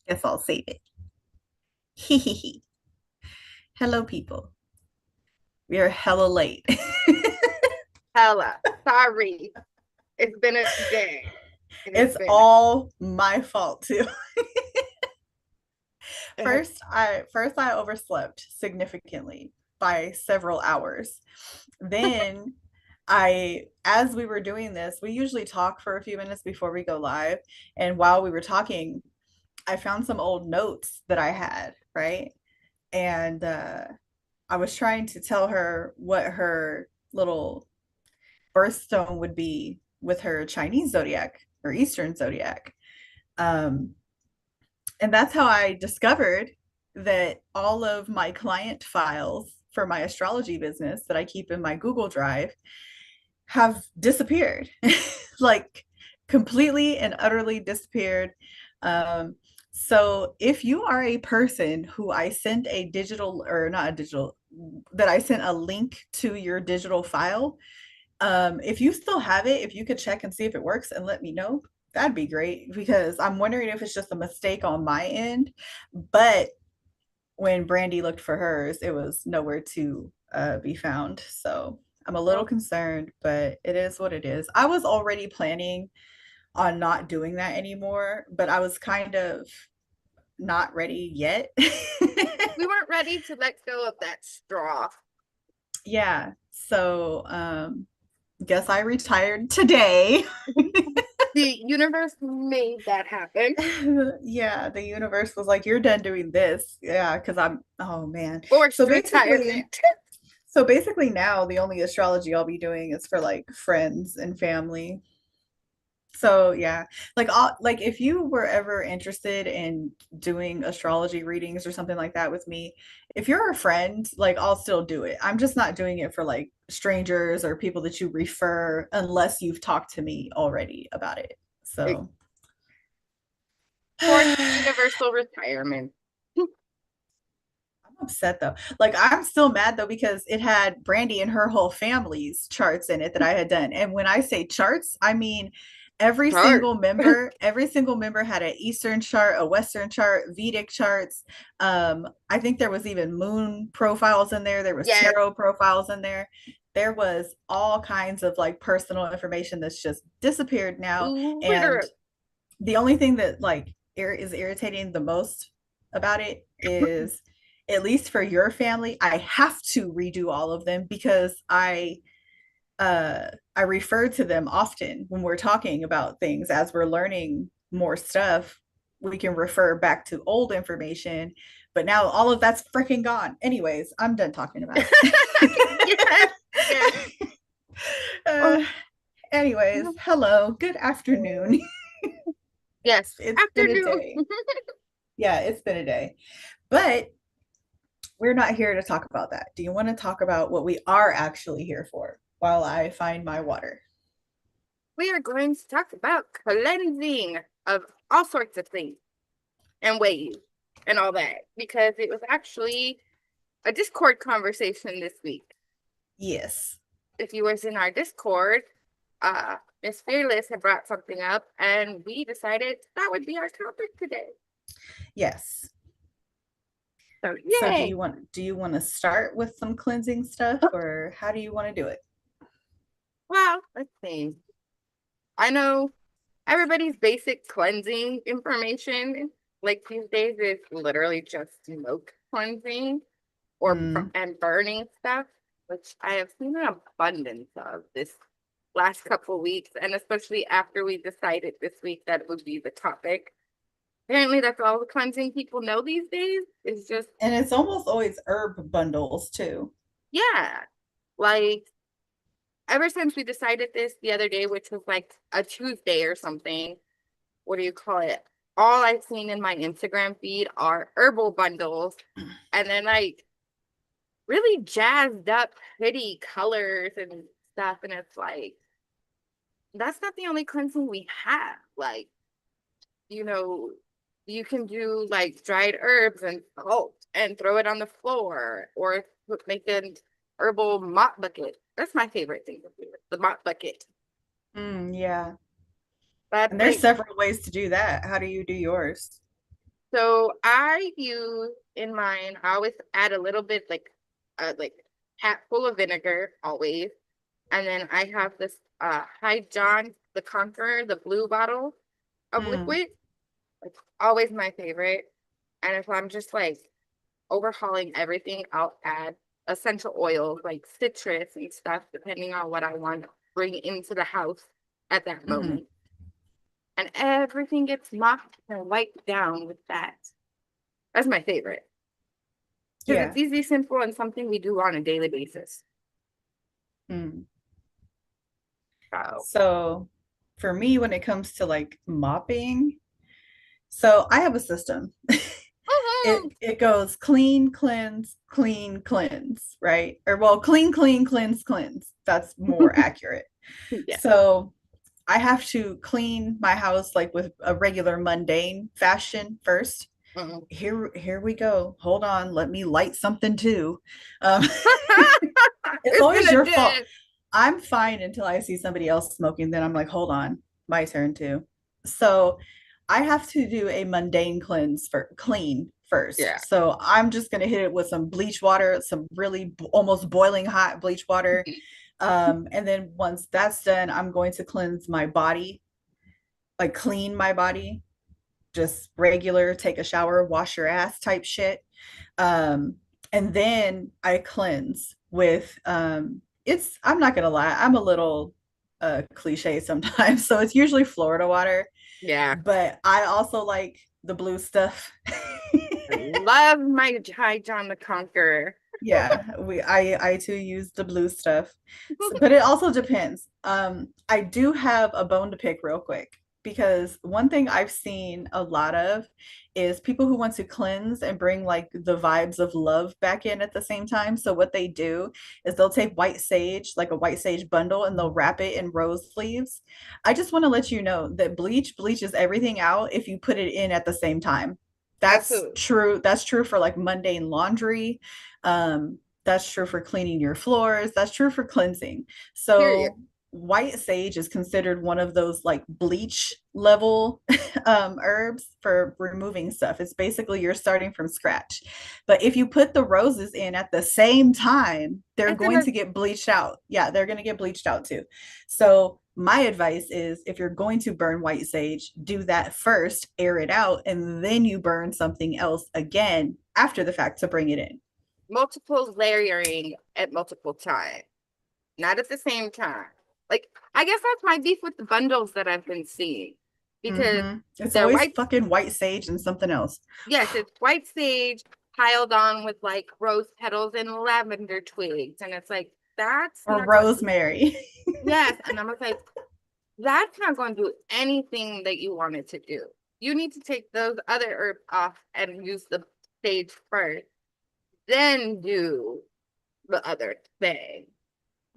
Guess I'll save it. Hello, people. We are hella late. Hella. Sorry. It's been a day. It has It's been. all my fault too. It has, First I overslept significantly by several hours. Then as we were doing this, we usually talk for a few minutes before we go live. And while we were talking, I found some old notes that I had, right? And I was trying to tell her what her little birthstone would be with her Chinese zodiac or Eastern zodiac. Um, and that's how I discovered that all of my client files for my astrology business that I keep in my Google Drive have disappeared, like completely and utterly disappeared. Um, so if you are a person who I sent a digital or not a digital, that I sent a link to your digital file, if you still have it, if you could check and see if it works and let me know, that'd be great because I'm wondering if it's just a mistake on my end. But when Brandy looked for hers, it was nowhere to be found. So I'm a little well, concerned, but it is what it is. I was already planning on not doing that anymore, but I was kind of not ready yet. we weren't ready to let go of that straw. Yeah. So guess I retired today. The universe made that happen. Yeah, the universe was like, you're done doing this. Yeah, because oh man. So Forced basically, retirement. so basically now the only astrology I'll be doing is for like friends and family. So yeah, like if you were ever interested in doing astrology readings or something like that with me, if you're a friend, like I'll still do it. I'm just not doing it for like strangers or people that you refer unless you've talked to me already about it. So Forced I'm universal retirement. upset though. Like I'm still mad though because it had Brandy and her whole family's charts in it that I had done. And when I say charts, I mean Chart. every single member had an Eastern chart, a Western chart, Vedic charts. I think there was even moon profiles in there. There was Yes. tarot profiles in there. There was all kinds of like personal information that's just disappeared now. And Literally. the only thing that like is irritating the most about it is, at least for your family, I have to redo all of them because I refer to them often when we're talking about things. As we're learning more stuff, we can refer back to old information, but now all of that's freaking gone. Anyways, I'm done talking about Yes. Yes. it. Oh, uh, anyways, hello, good afternoon. yes. It's been a Afternoon. day. Yeah, it's been a day, but we're not here to talk about that. Do you want to talk about what we are actually here for while I find my water? We are going to talk about cleansing of all sorts of things and ways and all that because it was actually a Discord conversation this week. Yes. If you was in our Discord, Miss Fearless had brought something up and we decided that would be our topic today. Yes. So So yay. do you want to start with some cleansing stuff or how do you want to do it? Well, let's see. I know everybody's basic cleansing information, like these days, is literally just smoke cleansing Mm, and burning stuff, which I have seen an abundance of this last couple weeks, and especially after we decided this week that it would be the topic. Apparently, that's all the cleansing people know these days. Is just and it's almost always herb bundles too. yeah, like ever since we decided this the other day, which was like a Tuesday or something. What do you call it? All I've seen in my Instagram feed are herbal bundles and then like really jazzed up, pretty colors and stuff. And it's like, that's not the only cleansing we have. Like, you know, you can do like dried herbs and salt and throw it on the floor or make an herbal mop bucket. That's my favorite thing to do, the mop bucket. Mm, yeah. But And there's like, several ways to do that. How do you do yours? so I use in mine, I always add a little bit like hat full of vinegar always. And then I have this High John the Conqueror, the blue bottle of Mm, liquid. It's always my favorite. And if I'm just like overhauling everything, I'll add essential oils like citrus and stuff, depending on what I want to bring into the house at that mhm. moment. And everything gets mopped and wiped down with that. That's my favorite because Yeah. it's easy, simple, and something we do on a daily basis. Mm. So, So for me, when it comes to like mopping, so I have a system. mhm. It goes clean, cleanse, clean, cleanse, right? Or well, clean, clean, cleanse, cleanse. That's more accurate. Yeah. So I have to clean my house like with a regular mundane fashion first. Mhm. Here we go. Hold on, let me light something too. Um, it's It's always gonna your do fault. it. I'm fine until I see somebody else smoking. Then I'm like, hold on, my turn too. So I have to do a mundane cleanse for clean first. Yeah. So I'm just gonna hit it with some bleach water, some really almost boiling hot bleach water. And then once that's done, I'm going to cleanse my body, like clean my body, just regular, take a shower, wash your ass type shit. Um, and then I cleanse with it's I'm not gonna lie, I'm a little cliche sometimes. So it's usually Florida water, Yeah. but I also like the blue stuff. I love my High John the Conqueror. Yeah, I too use the blue stuff. So, but it also depends. I do have a bone to pick real quick because one thing I've seen a lot of is people who want to cleanse and bring like the vibes of love back in at the same time. So what they do is they'll take white sage, like a white sage bundle, and they'll wrap it in rose leaves. I just want to let you know that bleach bleaches everything out if you put it in at the same time. That's Absolutely. true. That's true for like mundane laundry. That's true for cleaning your floors. That's true for cleansing. Period. So white sage is considered one of those like bleach level herbs for removing stuff. It's basically you're starting from scratch. But if you put the roses in at the same time, they're It's going gonna to get bleached out. Yeah, they're going to get bleached out too. So my advice is if you're going to burn white sage, do that first, air it out, and then you burn something else again after the fact to bring it in. multiple layering at multiple times, not at the same time. Like, I guess that's my beef with the bundles that I've been seeing because It's they're always white. fucking white sage and something else. Yes, it's white sage piled on with like rose petals and lavender twigs. And it's like, that's Or not going to, rosemary. yes. And I'm like, that's not going to do anything that you want it to do. You need to take those other herbs off and use the sage first, then do the other thing.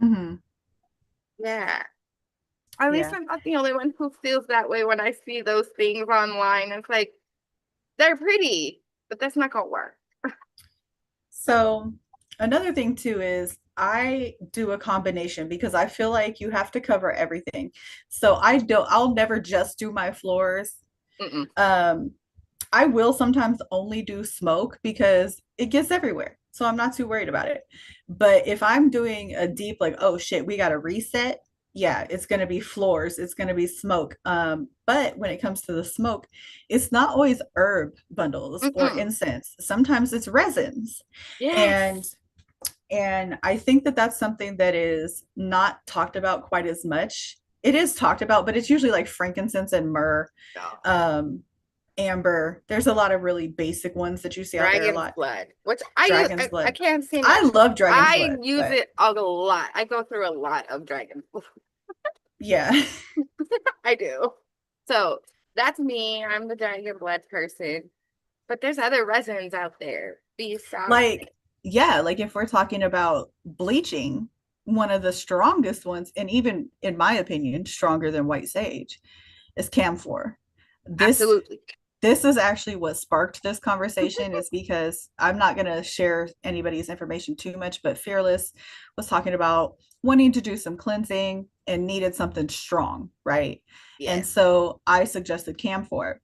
Mhm. Yeah. At least Yeah. I'm not the only one who feels that way when I see those things online. It's like, they're pretty, but that's not gonna work. So another thing too is I do a combination because I feel like you have to cover everything. So I'll never just do my floors. Mm-mm. Um, I will sometimes only do smoke because it gets everywhere. So I'm not too worried about it. But if I'm doing a deep, like, oh shit, we got to reset, yeah, it's going to be floors, it's going to be smoke. But when it comes to the smoke, it's not always herb bundles or Mm-mm. incense. Sometimes it's resins. And Yes. I think that that's something that is not talked about quite as much. It is talked about, but it's usually like frankincense and myrrh, No. um, amber. There's a lot of really basic ones that you see out there a Dragon's lot. blood, which I use. Dragon's I blood. can't say I much. love dragon's I blood, use but it a lot. I go through a lot of dragon's blood. yeah. I do. So that's me. I'm the dragon blood person. But there's other resins out there besides. Like, yeah, like if we're talking about bleaching, one of the strongest ones, and even in my opinion, stronger than white sage, is camphor. This Absolutely. this is actually what sparked this conversation, is because I'm not going to share anybody's information too much, but Fearless was talking about wanting to do some cleansing and needed something strong, right? And Yes. so I suggested camphor.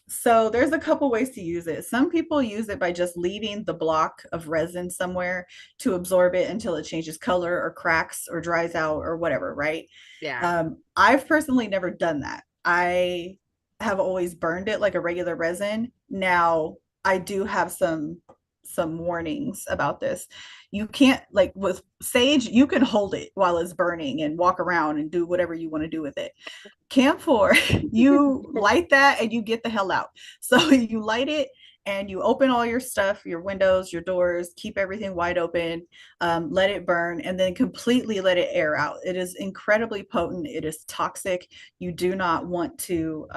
So there's a couple ways to use it. Some people use it by just leaving the block of resin somewhere to absorb it until it changes color or cracks or dries out or whatever, right? Yeah. I've personally never done that. I have always burned it like a regular resin. Now, I do have some warnings about this. You can't, like with sage, you can hold it while it's burning and walk around and do whatever you want to do with it. Camphor, you light that and you get the hell out. So you light it and you open all your stuff, your windows, your doors, keep everything wide open, let it burn, and then completely let it air out. It is incredibly potent. It is toxic. You do not want to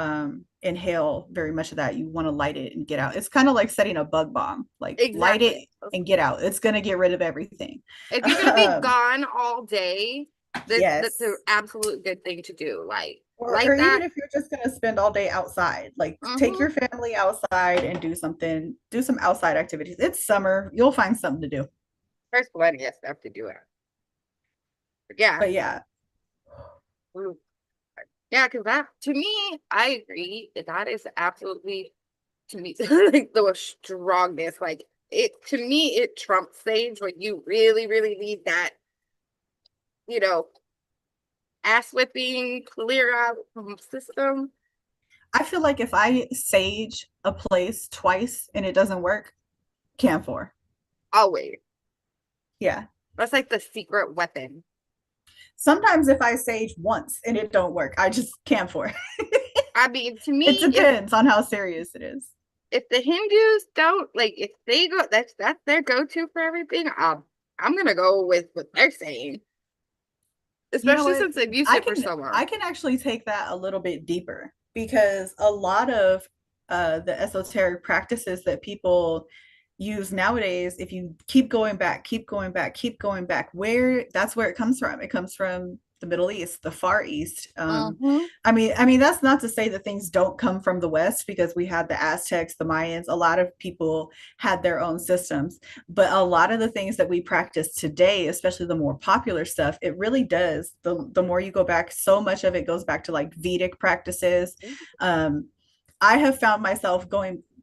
inhale very much of that. You want to light it and get out. It's kind of like setting a bug bomb. Like light it Exactly. and get out. It's going to get rid of everything. If you're gonna be gone all day, that's an Yes. absolute good thing to do. Or Like even that. if you're just going to spend all day outside, like take Mm-hmm. your family outside and do something, do some outside activities. It's summer, you'll find something to do. There's plenty of stuff to do it. But yeah. But yeah, Mm. Yeah, because that to me, I agree that is absolutely to me like the strongest. Like it to me, it trumps sage when you really, really need that, you know, ass whipping, clear out from the system. I feel like if I sage a place twice and it doesn't work, camphor. Always. Yeah. That's like the secret weapon. Sometimes if I sage once and it don't work, I just camphor. I mean, to It me, depends on how serious it is. if the Hindus don't like if they go that's their go-to for everything, I'm gonna go with what they're saying. You know Especially what? since they've used I it for can so long. I can actually take that a little bit deeper, because a lot of the esoteric practices that people use nowadays, if you keep going back, keep going back, keep going back, where that's where it comes from. It comes from the Middle East, the Far East. Mm-hmm. I mean that's not to say that things don't come from the West, because we had the Aztecs, the Mayans. A lot of people had their own systems, but a lot of the things that we practice today, especially the more popular stuff, it really does. The more you go back, so much of it goes back to like Vedic practices. um, I have found myself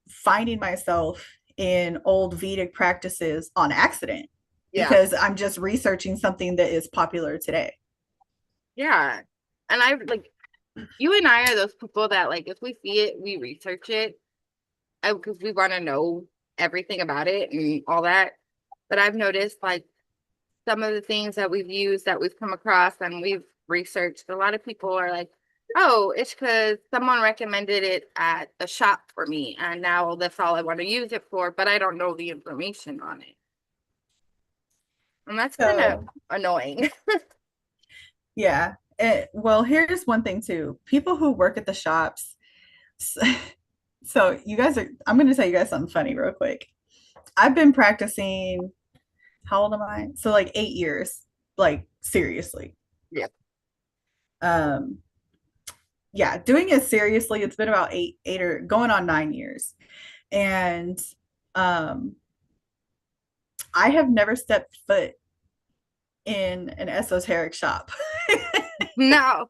finding myself in old Vedic practices on accident, Yeah. because I'm just researching something that is popular today. Yeah. And I like you and I are those people that like if we see it, we research it because we want to know everything about it and all that. But I've noticed like some of the things that we've used that we've come across and we've researched, a lot of people are like, oh, it's because someone recommended it at a shop for me. And now that's all I want to use it for, but I don't know the information on it. And that's kind of So annoying. yeah. Well, here's one thing too. People who work at the shops. So you guys are, I'm going to tell you guys something funny real quick. I've been practicing, how old am I? So like 8 years, like seriously. Yeah. Um, yeah, doing it seriously, it's been about eight or going on 9 years. And um, I have never stepped foot in an esoteric shop. No.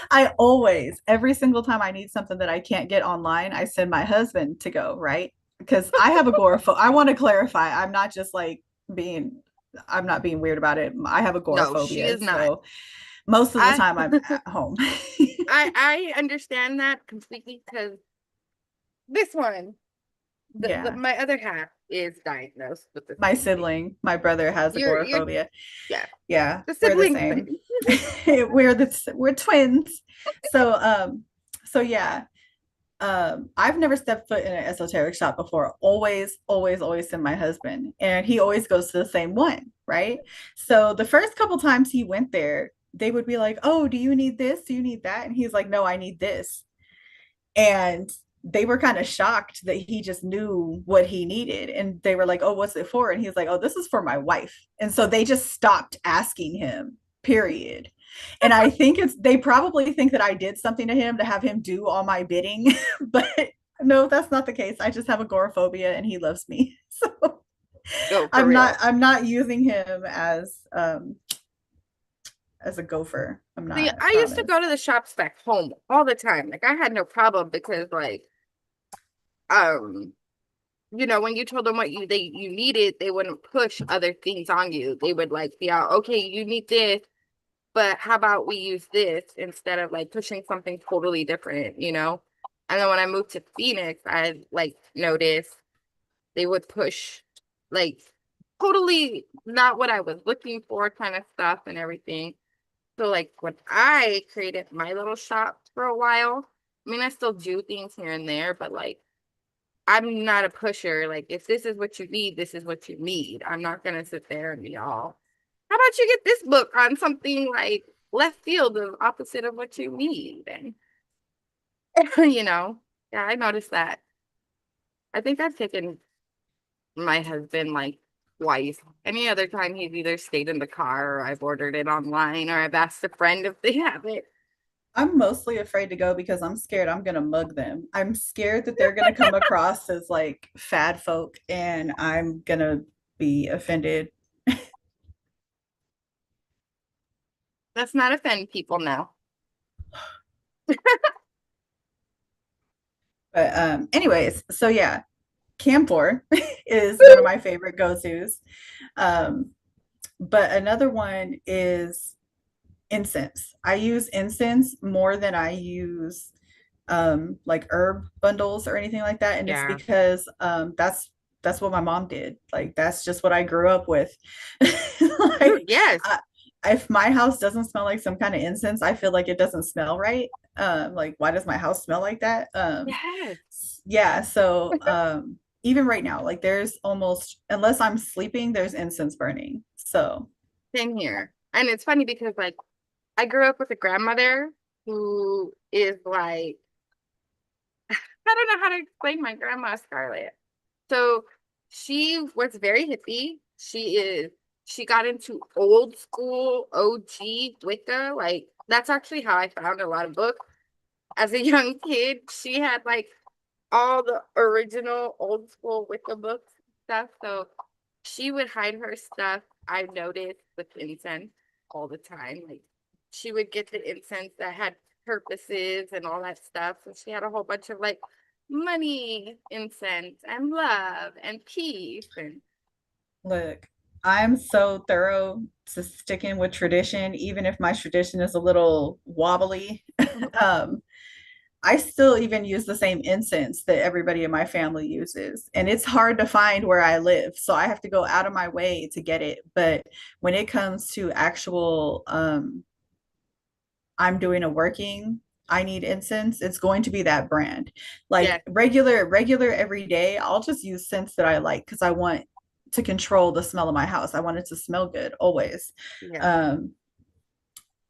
I always, every single time I need something that I can't get online, I send my husband to go, right? Because I have agoraphobia. I want to clarify. Being, I'm not being weird about it. I have No, she agoraphobia. is not. So most of the I time I'm at home. I understand that completely because this one, Yeah. my other half is diagnosed with the My same thing. sibling, my brother has You're agoraphobia. yeah, Yeah, the we're the sibling same. thing. We're twins. So so yeah. I've never stepped foot in an esoteric shop before. Always, always, always send my husband. And he always goes to the same one, right? So the first couple times he went there, they would be like, "Oh, do you need this? Do you need that?" And he's like, "No, I need this." And they were kind of shocked that he just knew what he needed. And they were like, "Oh, what's it for?" And he's like, "Oh, this is for my wife." And so they just stopped asking him, period. And I think they probably think that I did something to him to have him do all my bidding, but No, that's not the case. I just have agoraphobia and he loves me. So Go for real. I'm not using him as a gopher. I'm See, not, I I used to promise. go to the shops back home all the time. Like I had no problem because like um when you told them what you needed, they wouldn't push other things on you. They would like be out, okay, you need this, but how about we use this instead of like pushing something totally different, you know? And then when I moved to Phoenix, I like noticed they would push like totally not what I was looking for kind of stuff and everything. So like when I created my little shop for a while, I mean I still do things here and there, but like I'm not a pusher. Like if this is what you need, this is what you need. I'm not gonna sit there and be all, how about you get this book on something like left field of opposite of what you need? And you know, yeah, I noticed that. I think I've taken my husband like twice. Any other time he's either stayed in the car or I've ordered it online or I've asked a friend if they have it. I'm mostly afraid to go because I'm scared I'm gonna mug them. I'm scared that they're gonna come across as like fad folk and I'm gonna be offended. Let's not offend people now. But anyways, so yeah, camphor is one of my favorite go-tos. Um, but another one is incense. I use incense more than I use like herb bundles or anything like that. And it's Yeah. because that's what my mom did. Like that's just what I grew up with. Like Yes. I, if my house doesn't smell like some kind of incense, I feel like it doesn't smell right. Like why does my house smell like that? Yes. Yeah, so even right now, like there's almost unless I'm sleeping, there's incense burning. So Same here. And it's funny because like I grew up with a grandmother who is like, I don't know how to explain my grandma Scarlett. So she was very hippie. She got into old school OG Wicca. Like that's actually how I found a lot of books. As a young kid, she had like all the original old school Wicca books and stuff. So she would hide her stuff, I've noticed, with incense all the time. Like she would get the incense that had purposes and all that stuff. So she had a whole bunch of like money incense and love and peace and look, I'm so thorough to sticking with tradition, even if my tradition is a little wobbly. um, I still even use the same incense that everybody in my family uses. And it's hard to find where I live. So I have to go out of my way to get it. But when it comes to actual I'm doing a working, I need incense, it's going to be that brand. yeah, Like regular every day, I'll just use scents that I like because I want to control the smell of my house. I want it to smell good always. yeah, Um,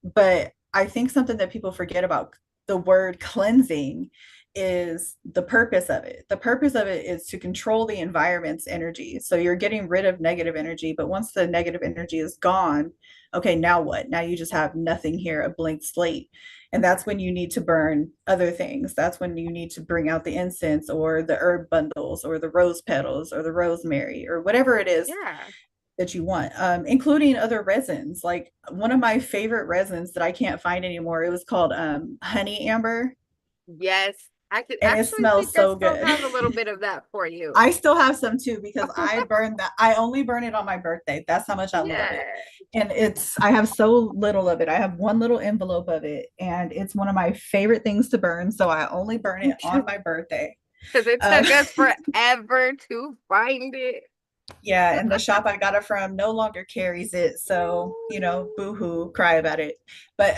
but I think something that people forget about the word cleansing is the purpose of it. The purpose of it is to control the environment's energy. So you're getting rid of negative energy, but once the negative energy is gone, okay, now what? Now you just have nothing here, a blank slate. And that's when you need to burn other things. That's when you need to bring out the incense or the herb bundles or the rose petals or the rosemary or whatever it is yeah. that you want, including other resins. Like one of my favorite resins that I can't find anymore, it was called honey amber, Yes. I could and it actually smells think I so still good. have a little bit of that for you. I still have some too because I burn that. I only burn it on my birthday. That's how much I love it. Yeah. And I have so little of it. I have one little envelope of it, and it's one of my favorite things to burn. So I only burn it on my birthday. Because it Um, took us forever to find it. yeah, and the shop I got it from no longer carries it. So, boo hoo, cry about it. But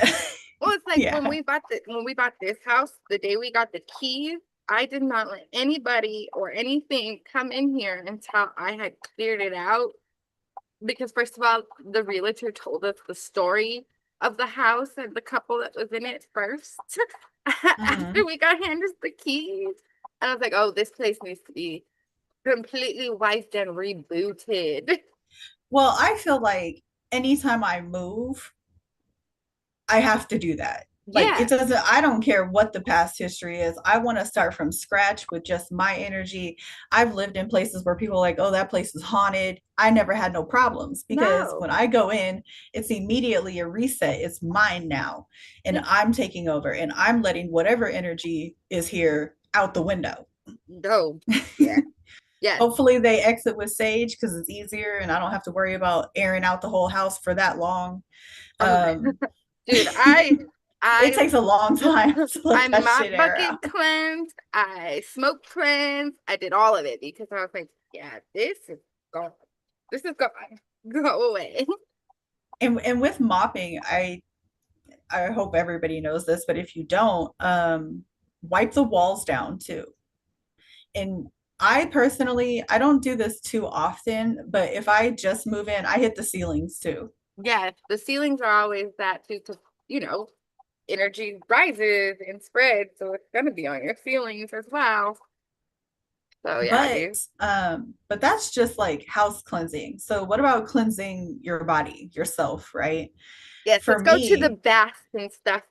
Well, it's like yeah. when we bought this house, the day we got the keys, I did not let anybody or anything come in here until I had cleared it out. Because first of all, the realtor told us the story of the house and the couple that was in it first. After Mhm. we got handed the keys. And I was like, oh, this place needs to be completely wiped and rebooted. Well, I feel like anytime I move, I have to do that. Like it Yeah. doesn't, I don't care what the past history is. I want to start from scratch with just my energy. I've lived in places where people are like, oh, that place is haunted. I never had no problems because No. when I go in, it's immediately a reset. It's mine now. And Yeah. I'm taking over and I'm letting whatever energy is here out the window. No. Yeah. Yes. Hopefully they exit with sage because it's easier and I don't have to worry about airing out the whole house for that long. Oh, Um, dude, it I takes a long time to I let that shit mop air bucket out. cleansed, I smoke cleansed, I did all of it because I was like, yeah, this is gone. This is gone. Go away. And with mopping, I hope everybody knows this, but if you don't, wipe the walls down too. And I personally, I don't do this too often, but if I just move in, I hit the ceilings too. Yeah, the ceilings are always that too, because you know, energy rises and spreads, so it's gonna be on your ceilings as well. So yeah, dude. But that's just like house cleansing. So what about cleansing your body, yourself, right? Yes, For let's go to the me, bath and stuff.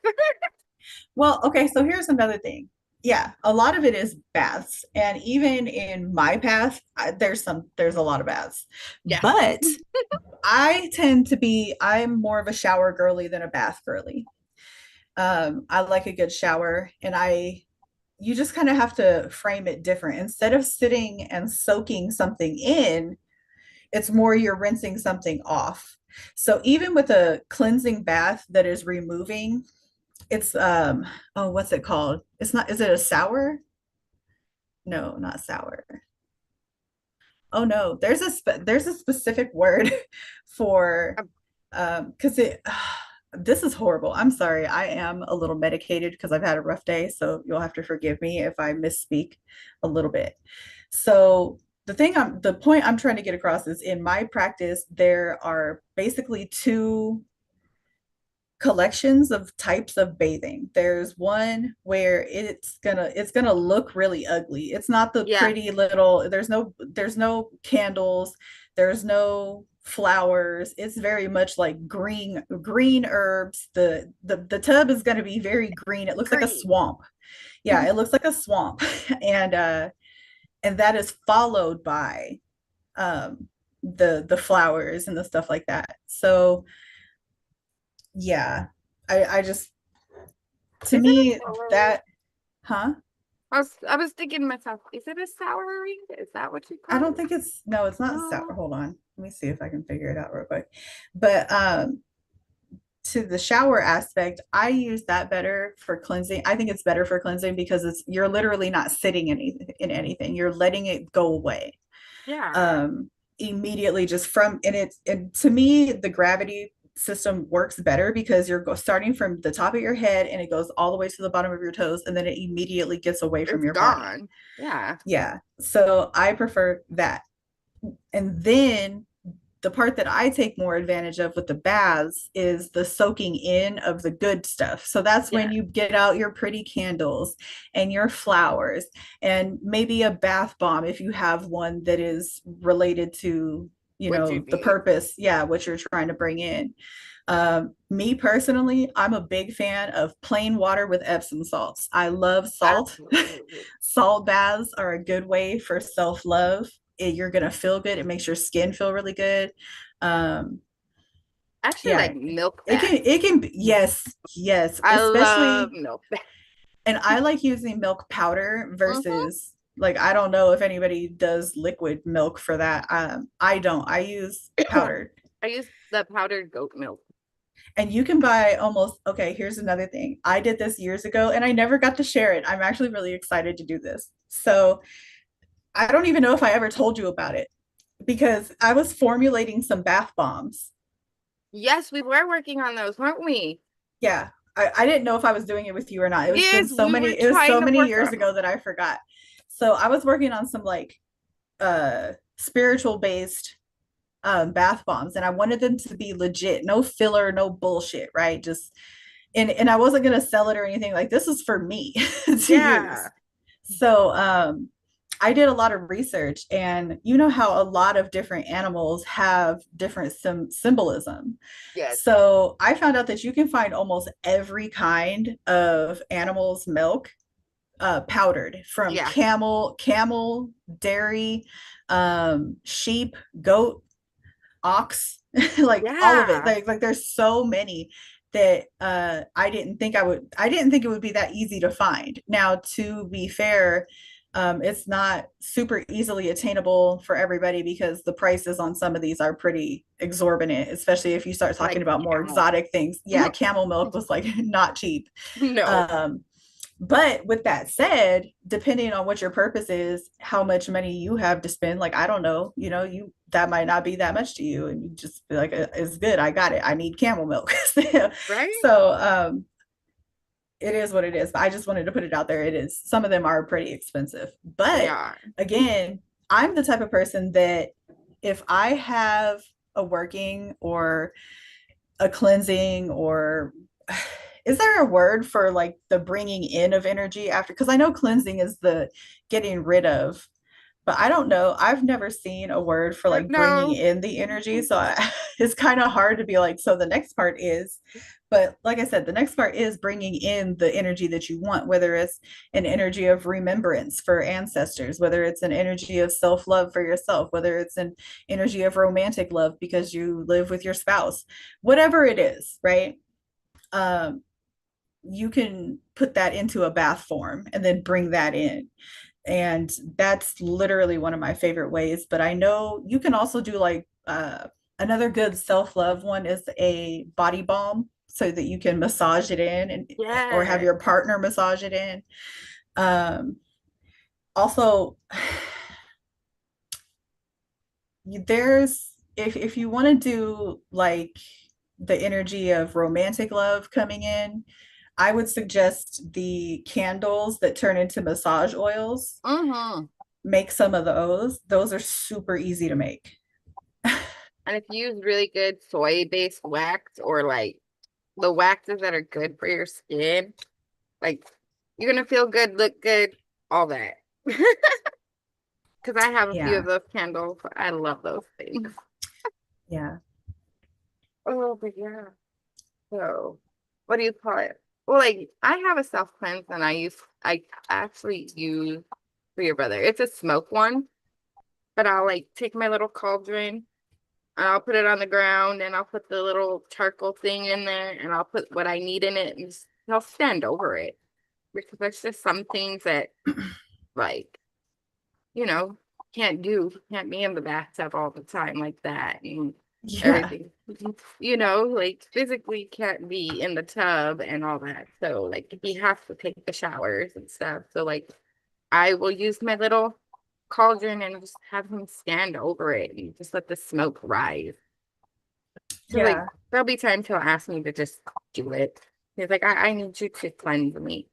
well, okay, so here's another thing. Yeah, a lot of it is baths. And even in my path, there's a lot of baths. Yeah. But I'm more of a shower girly than a bath girly. I like a good shower and you just kind of have to frame it different. Instead of sitting and soaking something in, it's more you're rinsing something off. So even with a cleansing bath that is removing, it's oh, what's it called? It's not, is it a sour? No, not sour. Oh no, there's a specific word for Um, because it this is horrible. I'm sorry. I am a little medicated because I've had a rough day, so you'll have to forgive me if I misspeak a little bit. So the point I'm trying to get across is in my practice, there are basically two collections of types of bathing. There's one where it's gonna look really ugly. It's not the yeah, pretty little, there's no candles, there's no flowers. It's very much like green herbs. The tub is gonna be very green. It looks like a green. swamp. Yeah, it looks like a swamp. And that is followed by the flowers and the stuff like that. So yeah, I just, to Is it a me, sour ring? that, huh? I was thinking to myself, is it a sour ring? Is that what you I call don't it? think it's, no, it's not sour. No. Hold on. Let me see if I can figure it out real quick. But to the shower aspect, I use that better for cleansing. I think it's better for cleansing because you're literally not sitting in anything. You're letting it go away. Yeah. Um Immediately just from, and to me the gravity system works better because starting from the top of your head and it goes all the way to the bottom of your toes and then it immediately gets away from It's your body. gone. Yeah. Yeah, so I prefer that. And then the part that I take more advantage of with the baths is the soaking in of the good stuff. So that's when Yeah. you get out your pretty candles and your flowers and maybe a bath bomb if you have one that is related to, What you the need. purpose, yeah, what you're trying to bring in. Me personally, I'm a big fan of plain water with Epsom salts. I love salt. Absolutely. Salt baths are a good way for self-love. You're gonna feel good. It makes your skin feel really good. Um, I actually yeah, like milk baths. it can be, yes, yes, I love especially, milk baths. and I like using milk powder Hmm. versus, like, I don't know if anybody does liquid milk for that. I don't. I use powdered. I use the powdered goat milk. And you can buy almost, okay, here's another thing. I did this years ago and I never got to share it. I'm actually really excited to do this. So I don't even know if I ever told you about it because I was formulating some bath bombs. Yes, we were working on those, weren't we? Yeah. I didn't know if I was doing it with you or not. Yes, we were It was so trying to many work years on ago them. that I forgot. So I was working on some like spiritual based bath bombs and I wanted them to be legit, no filler, no bullshit, right? Just, and I wasn't gonna sell it or anything. Like this is for me to use. Yeah. So I did a lot of research, and you know how a lot of different animals have different symbolism. Yes. So I found out that you can find almost every kind of animal's milk powdered, from Yeah. camel, dairy, sheep, goat, ox, like all of it. Yeah. Like there's so many that I didn't think it would be that easy to find. Now, to be fair, it's not super easily attainable for everybody because the prices on some of these are pretty exorbitant, especially if you start talking Like about more camel. exotic things. Yeah, camel milk was like not cheap. No. Um, but with that said, depending on what your purpose is, how much money you have to spend, like I don't know, you that might not be that much to you, and you just be like, it's good, I got it, I need camel milk." Right? So it is what it is. But I just wanted to put it out there. It is, some of them are pretty expensive. They But are. again, I'm the type of person that if I have a working or a cleansing, or is there a word for like the bringing in of energy after? Because I know cleansing is the getting rid of, but I don't know. I've never seen a word for like bringing No. in the energy. So it's kind of hard to be like, so the next part is, but like I said, the next part is bringing in the energy that you want, whether it's an energy of remembrance for ancestors, whether it's an energy of self love for yourself, whether it's an energy of romantic love because you live with your spouse, whatever it is, right? Um, you can put that into a bath form and then bring that in. And that's literally one of my favorite ways. But I know you can also do like another good self-love one is a body balm, so that you can massage it in, and or have Yeah. your partner massage it in. Um, Also, there's, if you want to do like the energy of romantic love coming in, I would suggest the candles that turn into massage oils. Mm-hmm. Make some of those. Those are super easy to make. And if you use really good soy-based wax or like the waxes that are good for your skin, like you're gonna feel good, look good, all that. Because I have a few of Yeah. those candles. I love those things. Yeah. Oh, but yeah. So, what do you call it? Well, like I have a self cleanse and I actually use for your brother. It's a smoke one, but I'll like take my little cauldron and I'll put it on the ground and I'll put the little charcoal thing in there and I'll put what I need in it and just, I'll stand over it because there's just some things that like, you know, can't do. Can't be in the bathtub all the time like that and Yeah. everything. Like physically can't be in the tub and all that. So like he has to take the showers and stuff. So like I will use my little cauldron and just have him stand over it and just let the smoke rise. So like Yeah. there'll be times he'll ask me to just do it. He's like, I need you to cleanse me.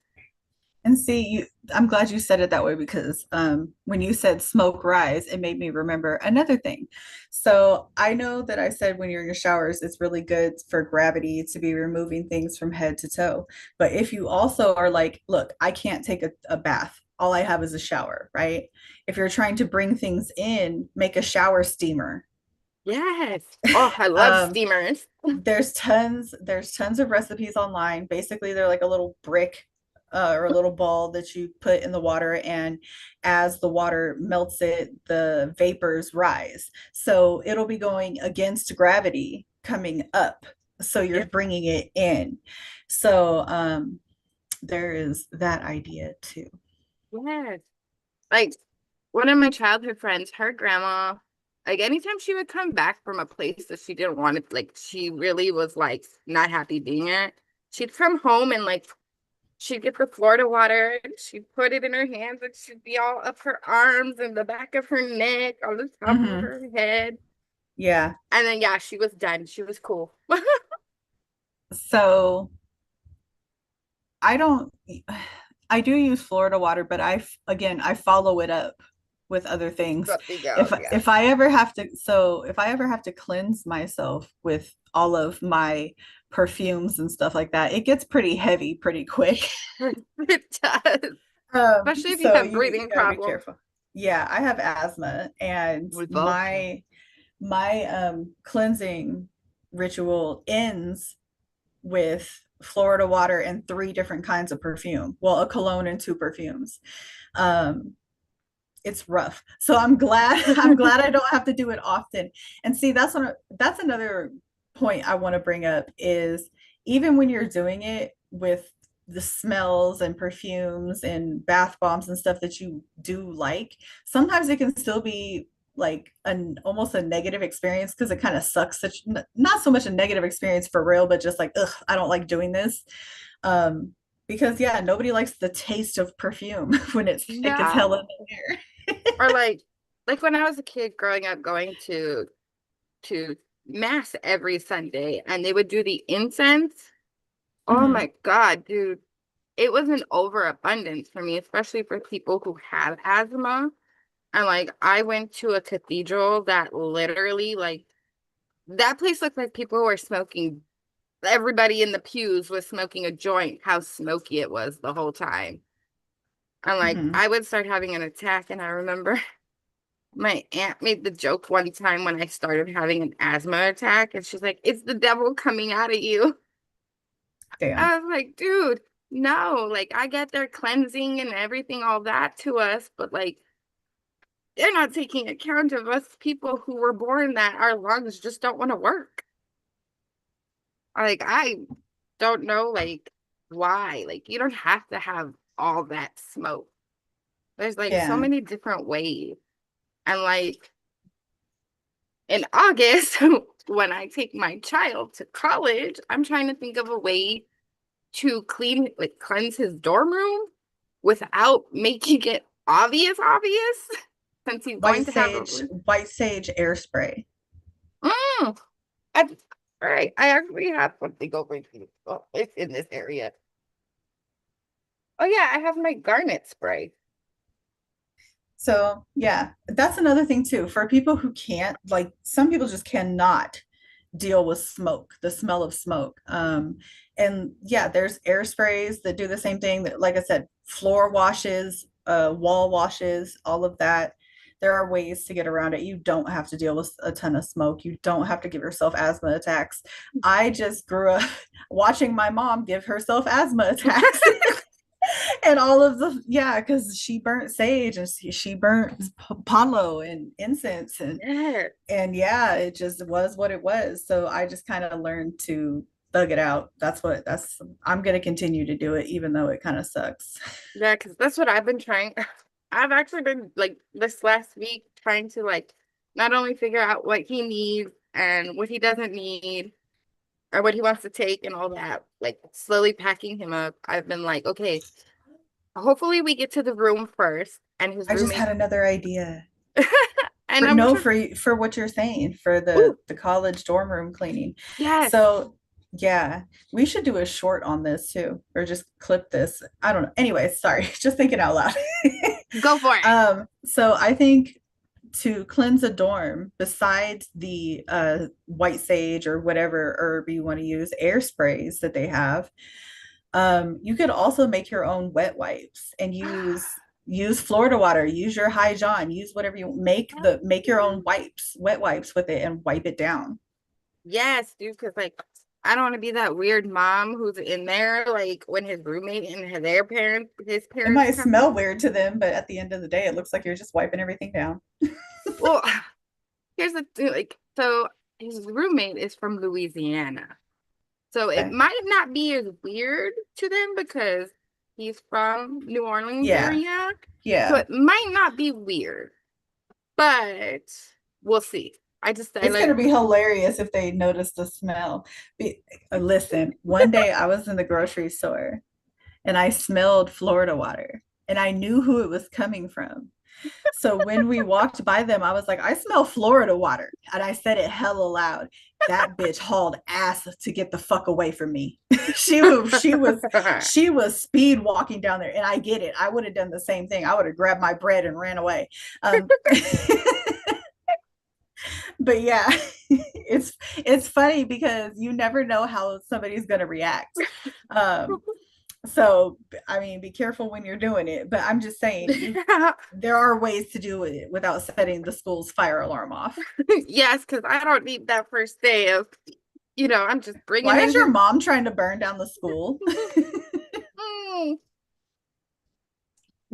And see, I'm glad you said it that way, because when you said smoke rise, it made me remember another thing. So I know that I said when you're in your showers, it's really good for gravity to be removing things from head to toe. But if you also are like, look, I can't take a bath, all I have is a shower, right? If you're trying to bring things in, make a shower steamer. Yes. Oh, I love Um, steamers. there's tons of recipes online. Basically, they're like a little brick, or a little ball that you put in the water, and as the water melts it, the vapors rise, so it'll be going against gravity coming up, so you're Yep. bringing it in. So there is that idea too. Yes. Like one of my childhood friends, her grandma, like anytime she would come back from a place that she didn't want to, like she really was like not happy being at, she'd come home and like she'd get the Florida water and she'd put it in her hands and she'd be all up her arms and the back of her neck, on the top of Hmm. her head. Yeah. And then yeah, she was done. She was cool. So I don't, I do use Florida water, but again, I follow it up with other things. Something else, If yeah. if I ever have to, so if I ever have to cleanse myself with all of my perfumes and stuff like that, it gets pretty heavy pretty quick. It does. Especially if you So have you breathing gotta be problems. careful. Yeah, I have asthma, and We both do. my cleansing ritual ends with Florida water and three different kinds of perfume. Well, a cologne and two perfumes. Um, it's rough. So I'm glad I don't have to do it often. And see, that's another point I want to bring up is even when you're doing it with the smells and perfumes and bath bombs and stuff that you do like, sometimes it can still be like an almost a negative experience because it kind of sucks. Such not so much a negative experience for real, but just like, ugh, I don't like doing this. Um, because yeah, nobody likes the taste of perfume when it's thick as hell in No. the air. Or like when I was a kid growing up going to mass every Sunday and they would do the incense. Oh Mhm. my God, dude. It was an overabundance for me, especially for people who have asthma. And like I went to a cathedral that literally like that place looked like people were smoking. Everybody in the pews was smoking a joint, how smoky it was the whole time. And like Mhm. I would start having an attack. And I remember my aunt made the joke one time when I started having an asthma attack, and she's like, "It's the devil coming out of you." Damn. I was like, dude, no, like I get their cleansing and everything, all that to us, but like they're not taking account of us people who were born that our lungs just don't want to work. Like I don't know like why. Like you don't have to have all that smoke. There's like so Yeah. many different ways. And like in August, when I take my child to college, I'm trying to think of a way to like cleanse his dorm room without making it obvious, since he's going to have a White sage air spray. mm, I, all right. I actually have something over here. Oh, it's in this area. Oh yeah, I have my garnet spray. So yeah, that's another thing too. For people who can't, like some people just cannot deal with smoke, the smell of smoke. And yeah, there's air sprays that do the same thing that, like I said, floor washes, wall washes, all of that. There are ways to get around it. You don't have to deal with a ton of smoke. You don't have to give yourself asthma attacks. I just grew up watching my mom give herself asthma attacks. And all of the yeah, because she burnt sage and she burnt palo and incense Yeah, and yeah, it just was what it was. So I just kind of learned to thug it out. That's I'm gonna continue to do it even though it kind of sucks. yeah, because that's what I've been trying. I've actually been like this last week trying to like not only figure out what he needs and what he doesn't need or what he wants to take and all that, like slowly packing him up. I've been like, okay, hopefully we get to the room first and his I just had roommate. another idea. And For I'm no, just, for what you're saying, for ooh, the college dorm room cleaning. yes, So yeah, we should do a short on this too, or just clip this. I don't know. Anyway, sorry, just thinking out loud. go for it. So I think to cleanse a dorm, besides the white sage or whatever herb you want to use, air sprays that they have, you could also make your own wet wipes and use Florida water, use your High John, use whatever you make your own wipes, wet wipes with it and wipe it down. Yes, dude, because like I don't want to be that weird mom who's in there like when his roommate and his It parents might come in. smell weird to them, but at the end of the day, it looks like you're just wiping everything down. Well, here's the thing, like so his roommate is from Louisiana. So it Okay. might not be as weird to them because he's from New Orleans Yeah. area. So Yeah. it might not be weird, but we'll see. I It's going like to be hilarious if they notice the smell. Listen, one day I was in the grocery store and I smelled Florida water and I knew who it was coming from. So when we walked by them, I was like, I smell Florida water. And I said it hella loud. That bitch hauled ass to get the fuck away from me. She was speed walking down there. And I get it. I would have done the same thing. I would have grabbed my bread and ran away. But yeah, it's funny because you never know how somebody's gonna react. Um, So, I mean, be careful when you're doing it. But I'm just saying, there are ways to do it without setting the school's fire alarm off. Yes, because I don't need that first day of, I'm just bringing Why in is your his. mom trying to burn down the school? Mm,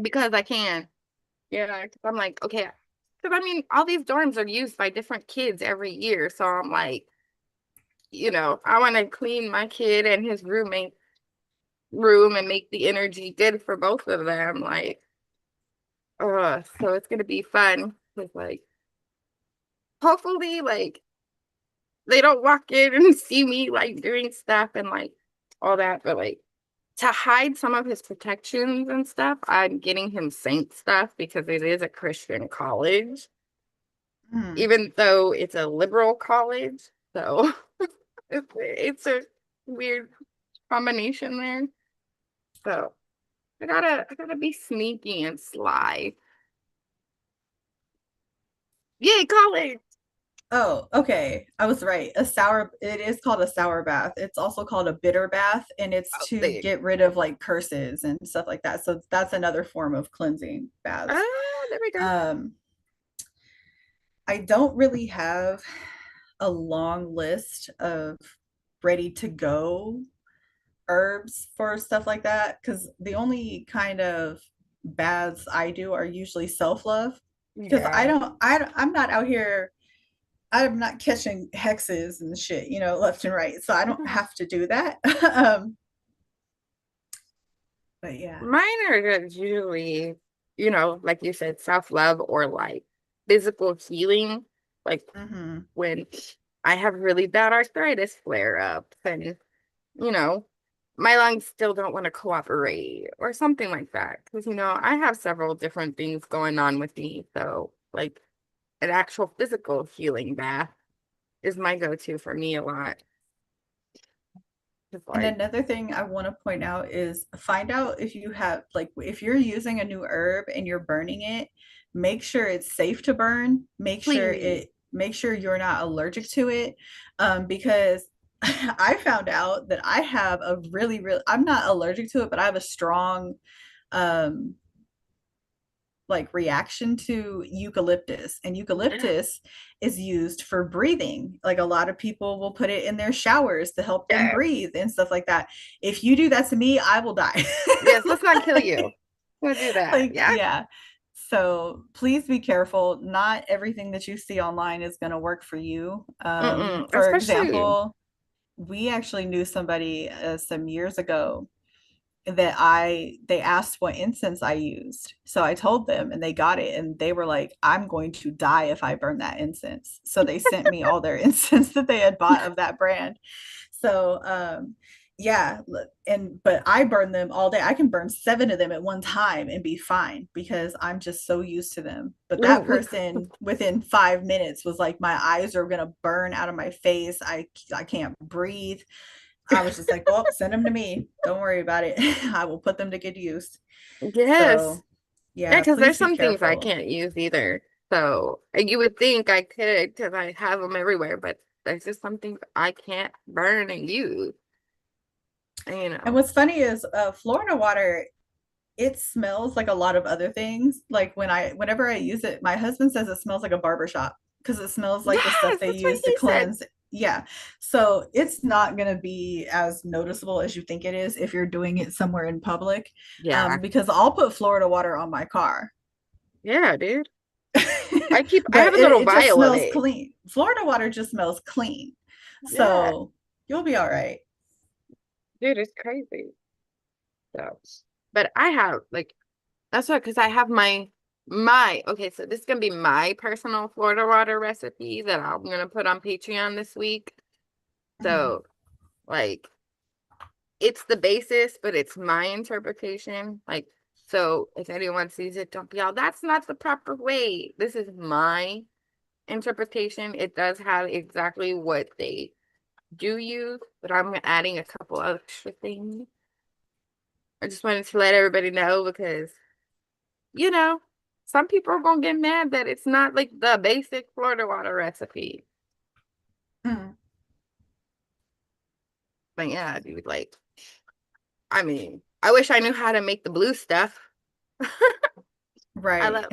because I can. Yeah, 'cause I'm like, okay. Because I mean, all these dorms are used by different kids every year. So I'm like, I want to clean my kid and his roommate room and make the energy good for both of them. Like, so it's gonna be fun. With like, hopefully, like they don't walk in and see me like doing stuff and like all that, but like to hide some of his protections and stuff, I'm getting him Saint stuff because it is a Christian college, Hmm. even though it's a liberal college. So it's a weird combination there. So I gotta be sneaky and sly. Yay, college! Oh, okay. I was right. It is called a sour bath. It's also called a bitter bath, and it's Oh, to there. get rid of like curses and stuff like that. So that's another form of cleansing baths. There we go. Um, I don't really have a long list of ready to go herbs for stuff like that because the only kind of baths I do are usually self-love because Yeah. I'm not out here. I'm not catching hexes and shit, left and right. So I don't have to do that. But yeah. Mine are just usually, like you said, self-love or like physical healing. Like Hmm. when I have really bad arthritis flare-ups and, you know, my lungs still don't want to cooperate or something like that. Because, I have several different things going on with me. So, like, an actual physical healing bath is my go-to for me a lot. Just And like, another thing I want to point out is find out if you have, like, if you're using a new herb and you're burning it, make sure it's safe to burn. please. Make sure you're not allergic to it. Because I found out that I have a I'm not allergic to it, but I have a strong, um, like reaction to eucalyptus, and eucalyptus is used for breathing. Like a lot of people will put it in their showers to help them Yeah. breathe and stuff like that. If you do that to me, I will die. Yes, let's not kill you. We'll do that. Like, Yeah. yeah. So please be careful. Not everything that you see online is going to work for you. Mm-mm. For Especially, example, we actually knew somebody some years ago that they asked what incense I used. So I told them and they got it and they were like, I'm going to die if I burn that incense. So they sent me all their incense that they had bought of that brand. So yeah, but I burn them all day. I can burn 7 of them at one time and be fine because I'm just so used to them. But that person within 5 minutes was like, my eyes are gonna burn out of my face. I can't breathe. I was just like, well, send them to me. Don't worry about it. I will put them to good use. yes. So, Yeah, yeah, because there's please be some things I careful. can't use either. So, and you would think I could because I have them everywhere, but there's just some things I can't burn and use. You And know. what's funny is Florida water, it smells like a lot of other things. Like whenever I use it, my husband says it smells like a barber shop because it smells like the stuff Yes, they that's what use to he said. cleanse. Yeah. So it's not going to be as noticeable as you think it is if you're doing it somewhere in public. Yeah. Because I'll put Florida water on my car. Yeah, dude. I have But a little it just vial of smells it. clean. Florida water just smells clean. Yeah. So you'll be all right. Dude, it's crazy. So, but I have like that's what because I have my okay, so this is gonna be my personal Florida water recipe that I'm gonna put on Patreon this week. Mhm. So like it's the basis, but it's my interpretation. Like, so if anyone sees it, don't be all that's not the proper way. This is my interpretation. It does have exactly what they do use, but I'm adding a couple extra things. I just wanted to let everybody know because you know, some people are gonna get mad that it's not like the basic Florida water recipe. Mhm. But yeah, dude, like, I mean, I wish I knew how to make the blue stuff. I Right. love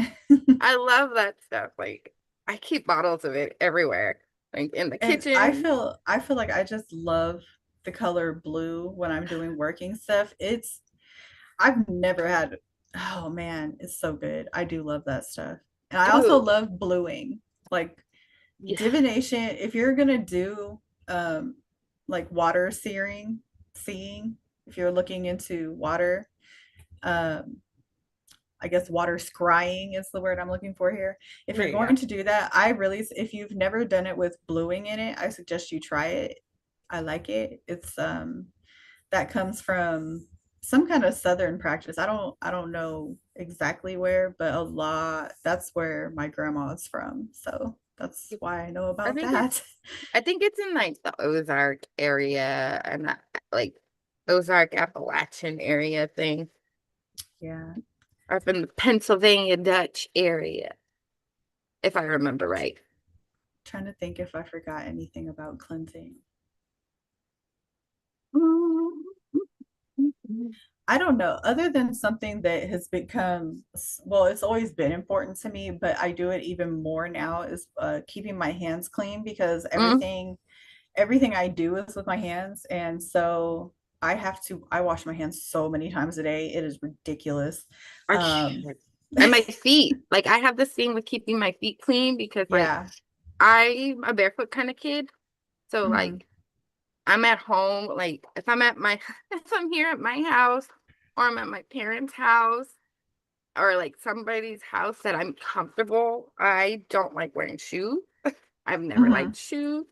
I love that stuff. Like I keep bottles of it everywhere. Like in the And I kitchen. feel I feel like I just love the color blue when I'm doing working stuff. I've never had, oh man, it's so good. I do love that stuff. And I also Ooh. love bluing. Like Yeah. divination, if you're gonna do um like water seeing, if you're looking into water, um I guess water scrying is the word I'm looking for here. If There you're you go. going to do that, if you've never done it with bluing in it, I suggest you try it. I like it. It's that comes from some kind of southern practice. I don't know exactly where, but a lot that's where my grandma's from. So that's why I know I about think it's that. I think it's in like the Ozark area and that, like Ozark Appalachian area thing. Yeah. Up in the Pennsylvania Dutch area, if I remember right. Trying to think if I forgot anything about cleansing. I don't know, other than something that has become, well, it's always been important to me, but I do it even more now is keeping my hands clean because Mm. everything I do is with my hands. And so I wash my hands so many times a day. It is ridiculous. I Um, can't. And my feet, like I have this thing with keeping my feet clean because like yeah. I'm a barefoot kind of kid. So Hmm. like I'm at home, like if I'm at my if I'm here at my house or I'm at my parents' house or like somebody's house that I'm comfortable, I don't like wearing shoes. I've never Hmm. liked shoes,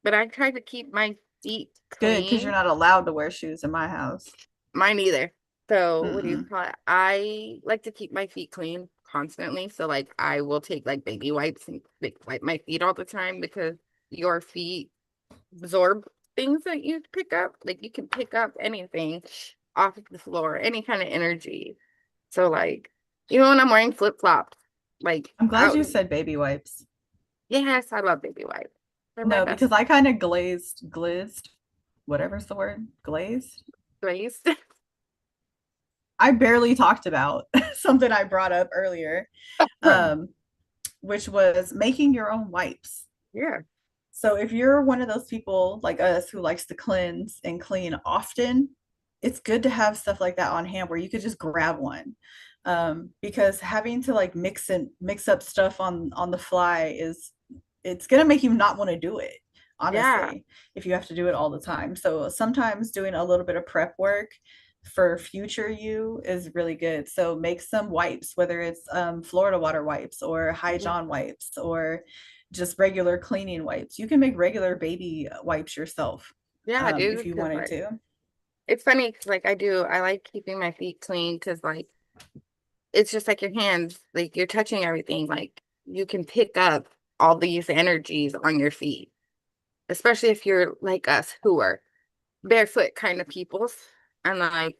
but I try to keep my feet Good, because you're clean. not allowed to wear shoes in my house. Mine either. So what do you Mm-mm. call it? I like to keep my feet clean constantly. So like I will take like baby wipes and like, wipe my feet all the time because your feet absorb things that you pick up. Like you can pick up anything off of the floor, any kind of energy. So like even when I'm wearing flip-flops, like I'm glad out, you said baby wipes. yes, I love baby wipes. They're my No, because best I kind of glazed, whatever's the word, glazed. place. I barely talked about something I brought up earlier, um, which was making your own wipes. Yeah. So if you're one of those people like us who likes to cleanse and clean often, it's good to have stuff like that on hand where you could just grab one. Because having to like mix up stuff on the fly is it's gonna make you not want to do it, Yeah. honestly, if you have to do it all the time. So sometimes doing a little bit of prep work for future you is really good. So make some wipes, whether it's Florida water wipes or High Yeah. John wipes or just regular cleaning wipes. You can make regular baby wipes yourself Yeah, if dude. you Cause wanted like to. it's funny because like I like keeping my feet clean because like it's just like your hands, like you're touching everything. Like you can pick up all these energies on your feet, especially if you're like us who are barefoot kind of peoples. And like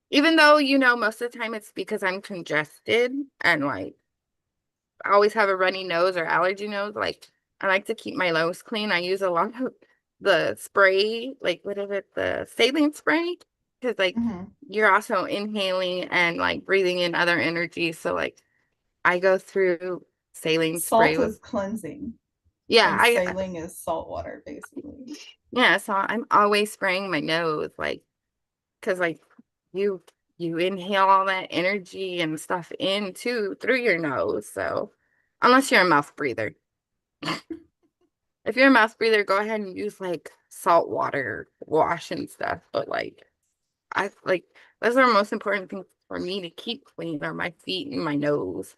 even though most of the time it's because I'm congested and like I always have a runny nose or allergy nose, like I like to keep my nose clean. I use a lot of the spray, like what is it, the saline spray, because like Hmm. you're also inhaling and like breathing in other energies. So like I go through saline spray Salt with, is cleansing, yeah, and I saline is salt water, basically. yeah. So I'm always spraying my nose, like because like you you inhale all that energy and stuff in too through your nose. So unless you're a mouth breather. If you're a mouth breather, go ahead and use like salt water wash and stuff. But like I like those are the most important things for me to keep clean are my feet and my nose.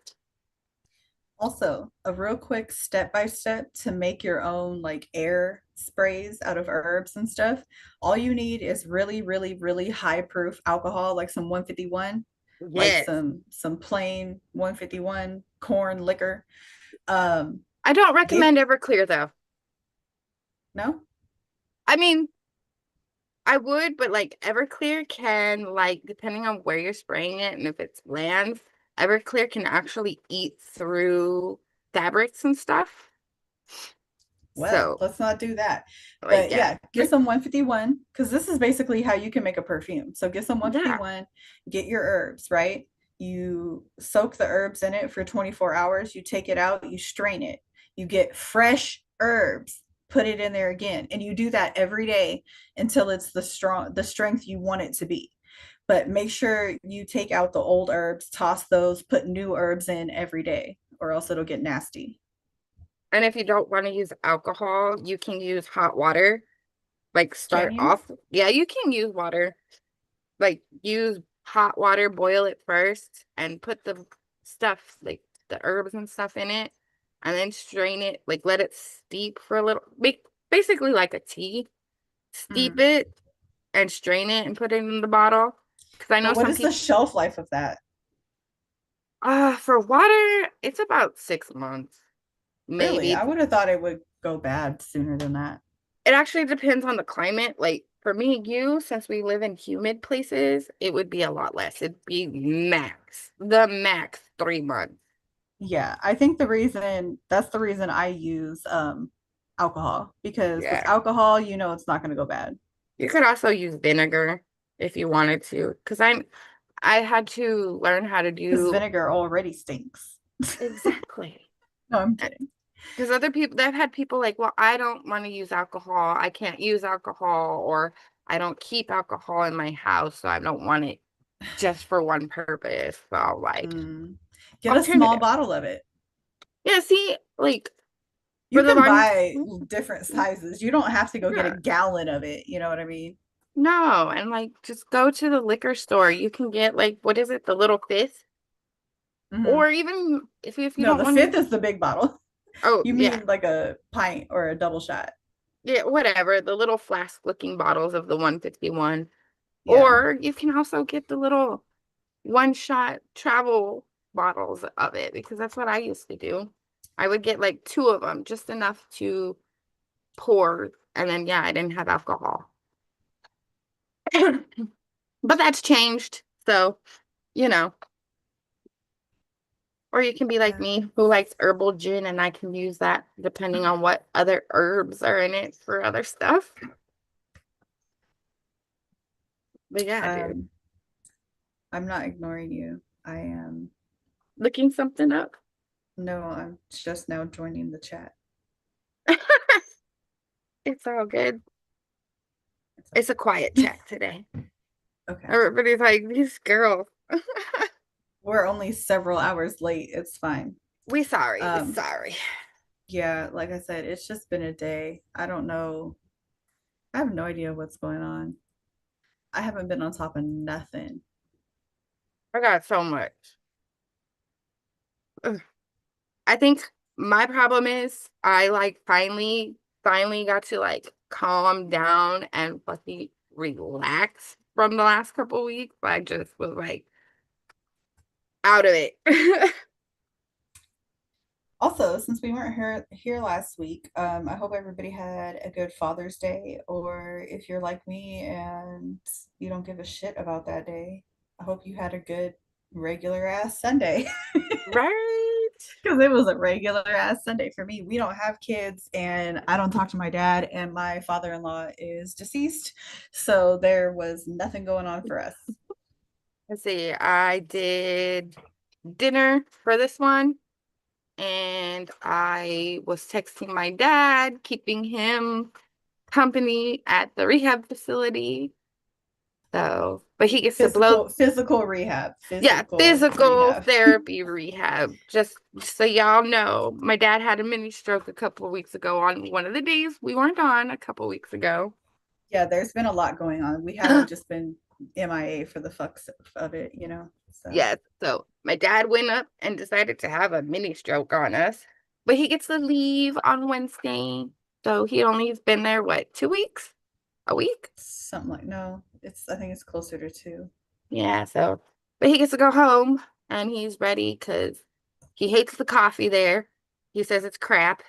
Also, a real quick step by step to make your own like air sprays out of herbs and stuff. All you need is really, really, really high proof alcohol, like some 151, like Yes. some plain 151 corn liquor. Um, I don't get recommend Everclear though. no? I mean, I would, but like Everclear can like depending on where you're spraying it and if it's lands, Everclear can actually eat through fabrics and stuff. Well, So let's not do that. like But yeah. yeah, get some 151 because this is basically how you can make a perfume. So get some Yeah. 151, get your herbs, right? You soak the herbs in it for 24 hours, you take it out, you strain it. You get fresh herbs, put it in there again, and you do that every day until it's the strength you want it to be. But make sure you take out the old herbs, toss those, put new herbs in every day, or else it'll get nasty. And if you don't want to use alcohol, you can use hot water. Like Can start you? off. Yeah, you can use water. Like use hot water, boil it first, and put the stuff, like the herbs and stuff in it, and then strain it, like let it steep for a little, basically like a tea. Steep Mm. it and strain it and put it in the bottle. Because I know But what some is the people, shelf life of that? for water, it's about 6 months, Really? maybe. I would have thought it would go bad sooner than that. It actually depends on the climate. Like for me and you, since we live in humid places, it would be a lot less. It'd be the max 3 months. Yeah, I think that's the reason I use alcohol because with Yeah. alcohol, you know it's not going to go bad You could also use vinegar if you wanted to. Because I had to learn how to because do vinegar already stinks. exactly. No, I'm kidding. Because other people, I've had people like, well, I don't want to use alcohol. I can't use alcohol, or I don't keep alcohol in my house, so I don't want it just for one purpose. So like Mm. Get a small alternative. bottle of it. Yeah, see, like You for the can long, buy different sizes. You don't have to go get a yeah, gallon of it. You know what I mean? no, and like just go to the liquor store. You can get like what is it, the little fifth, Hmm. or even if you No, don't the want to. fifth is the big bottle. Oh You yeah, mean like a pint or a double shot? yeah, whatever. The little flask looking bottles of the 151, Yeah. or you can also get the little one shot travel bottles of it because that's what I used to do. I would get like two of them, just enough to pour, and then yeah, I didn't have alcohol. But that's changed. So, you know, or you can be like Yeah. me who likes herbal gin and I can use that depending on what other herbs are in it for other stuff. But yeah, dude, Um, I'm not ignoring you. I am. looking something up. No, I'm just now joining the chat. It's all good. It's It's a quiet chat today. okay. Everybody's like, these girls. We're only several hours late. It's fine. We sorry. We Um, sorry. yeah, like I said, it's just been a day. I don't know. I have no idea what's going on. I haven't been on top of nothing. I got so much. Ugh. I think my problem is I like finally got to like calm down and fucking relax from the last couple weeks. I just was like out of it. Also, since we weren't here last week, I hope everybody had a good Father's Day, or if you're like me and you don't give a shit about that day, I hope you had a good regular ass Sunday. Right? Because it was a regular ass Sunday for me. We don't have kids, and I don't talk to my dad, and my father-in-law is deceased. So there was nothing going on for us. Let's see. I did dinner for this one, and I was texting my dad, keeping him company at the rehab facility. So, but he gets to blow, Physical rehab. yeah, Physical physical rehab. therapy rehab. Just so y'all know, my dad had a mini stroke a couple of weeks ago on one of the days we weren't on a couple of weeks ago. Yeah, there's been a lot going on. We haven't just been MIA for the fucks of it, you know? So, Yeah, so my dad went up and decided to have a mini stroke on us, but he gets to leave on Wednesday. So he only has been there, what, 2 weeks? A week? something like, no, I think it's closer to two. Yeah, so, but he gets to go home and he's ready because he hates the coffee there. He says it's crap.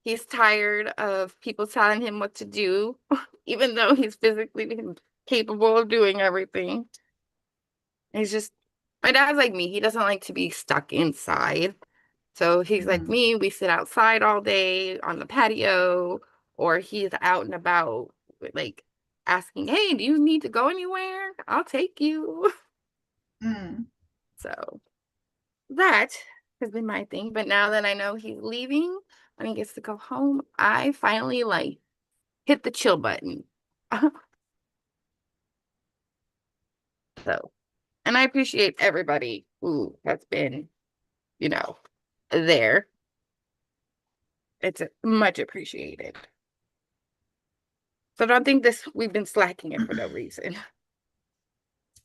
He's tired of people telling him what to do, even though he's physically capable of doing everything. He's just, my dad's like me. He doesn't like to be stuck inside. So he's like Mhm. me, we sit outside all day on the patio, or he's out and about, like asking, "Hey, do you need to go anywhere? I'll take you." Mm. So that has been my thing. But now that I know he's leaving and he gets to go home, I finally like hit the chill button. So, and I appreciate everybody who has been, you know, there. It's much appreciated. So I don't think this we've been slacking it for no reason.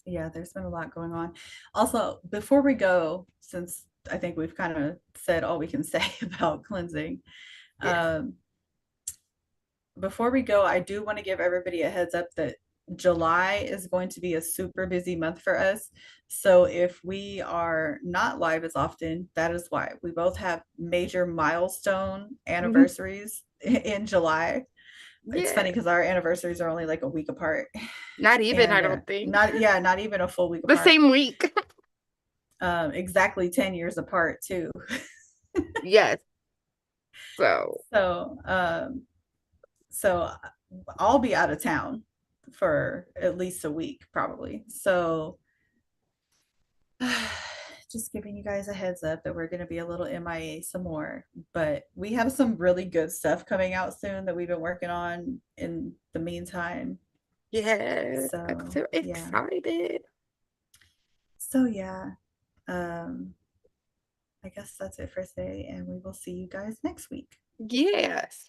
Yeah, there's been a lot going on. Also, before we go, since I think we've kind of said all we can say about cleansing, Yes. um, before we go, I do want to give everybody a heads up that July is going to be a super busy month for us. So if we are not live as often, that is why. We both have major milestone Mhm. anniversaries in July. It's Yeah. funny because our anniversaries are only like a week apart. Not even, I And don't think. not, yeah, not even a full week The apart. same week. Exactly 10 years apart too. Yes. So, So, so I'll be out of town for at least a week, probably. So, just giving you guys a heads up that we're going to be a little MIA some more, but we have some really good stuff coming out soon that we've been working on in the meantime. yeah, I'm So, so yeah. excited. So, yeah. Um, I guess that's it for today, and we will see you guys next week. Yes.